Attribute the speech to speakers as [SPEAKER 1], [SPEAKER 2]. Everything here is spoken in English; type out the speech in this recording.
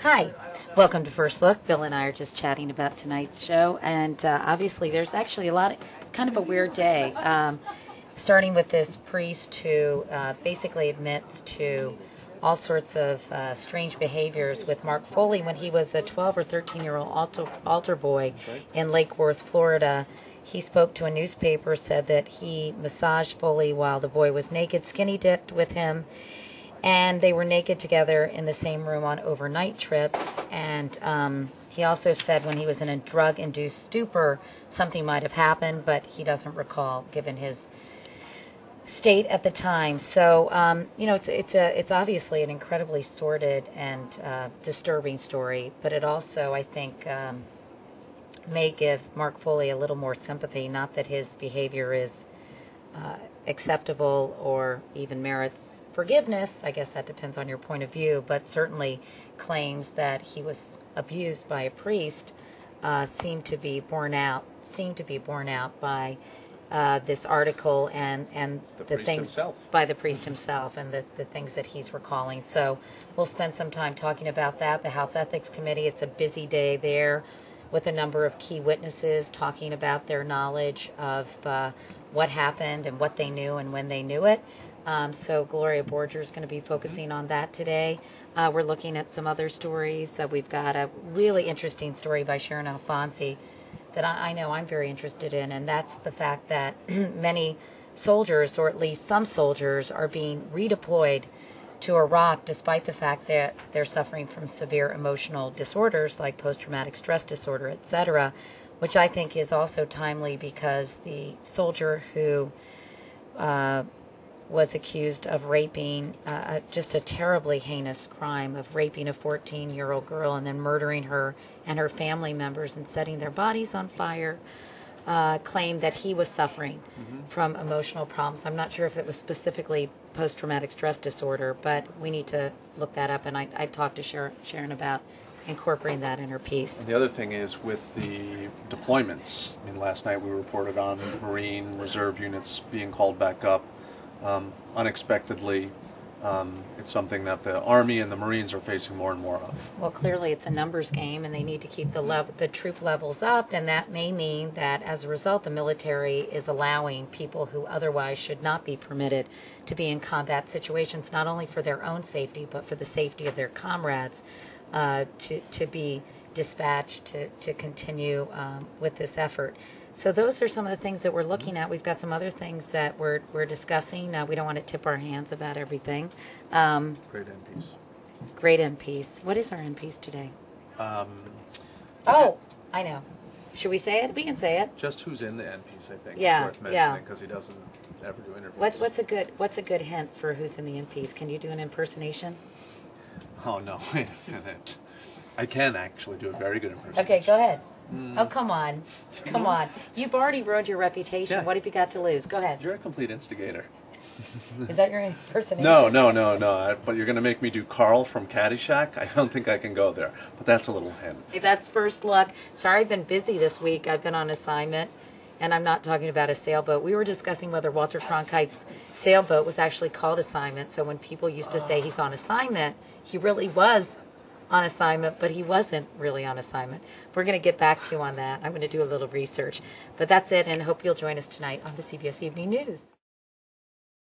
[SPEAKER 1] Hi, welcome to First Look. Bill and I are just chatting about tonight's show, and obviously there's actually it's kind of a weird day, starting with this priest who basically admits to all sorts of strange behaviors with Mark Foley when he was a 12 or 13-year-old altar boy in Lake Worth, Florida. He spoke to a newspaper, said that he massaged Foley while the boy was naked, skinny dipped with him, and they were naked together in the same room on overnight trips. And he also said when he was in a drug-induced stupor, something might have happened, but he doesn't recall, given his state at the time. So, it's obviously an incredibly sordid and disturbing story, but it also, I think, may give Mark Foley a little more sympathy. Not that his behavior is acceptable or even merits forgiveness. I guess that depends on your point of view, but certainly claims that he was abused by a priest seem to be borne out by this article and the things himself. By the priest himself and the things that he's recalling. So we'll spend some time talking about that. The House Ethics Committee, it's a busy day there with a number of key witnesses talking about their knowledge of what happened and what they knew and when they knew it. So Gloria Borger is going to be focusing on that today. We're looking at some other stories. We've got a really interesting story by Sharon Alfonsi that I know I'm very interested in, and that's the fact that many soldiers, or at least some soldiers, are being redeployed to Iraq despite the fact that they're suffering from severe emotional disorders like post-traumatic stress disorder, etc., which I think is also timely because the soldier who was accused of raping, just a terribly heinous crime of raping a 14-year-old girl and then murdering her and her family members and setting their bodies on fire, claimed that he was suffering from emotional problems. I'm not sure if it was specifically post-traumatic stress disorder, but we need to look that up, and I talked to Sharon about incorporating that in her piece.
[SPEAKER 2] And the other thing is with the deployments. I mean, last night we reported on Marine Reserve units being called back up unexpectedly. It's something that the Army and the Marines are facing more and more of.
[SPEAKER 1] Well, clearly it's a numbers game, and they need to keep the troop levels up, and that may mean that as a result the military is allowing people who otherwise should not be permitted to be in combat situations, not only for their own safety but for the safety of their comrades, to be dispatched to continue with this effort. So those are some of the things that we're looking at. We've got some other things that we're discussing. We don't want to tip our hands about everything.
[SPEAKER 2] Great end piece.
[SPEAKER 1] Great end piece. What is our end piece today?
[SPEAKER 2] I
[SPEAKER 1] know. Should we say it? We can say it.
[SPEAKER 2] Just who's in the end piece, I think.
[SPEAKER 1] Yeah,
[SPEAKER 2] worth mentioning, because he doesn't ever do interviews.
[SPEAKER 1] What's a good hint for who's in the end piece? Can you do an impersonation?
[SPEAKER 2] Oh no! Wait a minute. I can actually do a very good impersonation.
[SPEAKER 1] Okay, go ahead. Oh, come on. Come on. You've already ruined your reputation.
[SPEAKER 2] Yeah.
[SPEAKER 1] What have you got to lose? Go ahead.
[SPEAKER 2] You're a complete instigator.
[SPEAKER 1] Is that your impersonation?
[SPEAKER 2] No. But you're going to make me do Carl from Caddyshack? I don't think I can go there. But that's a little hint.
[SPEAKER 1] Okay, that's First Look. Sorry, I've been busy this week. I've been on assignment, and I'm not talking about a sailboat. We were discussing whether Walter Cronkite's sailboat was actually called Assignment. So when people used to say he's on assignment, he really was on assignment, but he wasn't really on assignment. We're going to get back to you on that. I'm going to do a little research. But that's it, and hope you'll join us tonight on the CBS Evening News.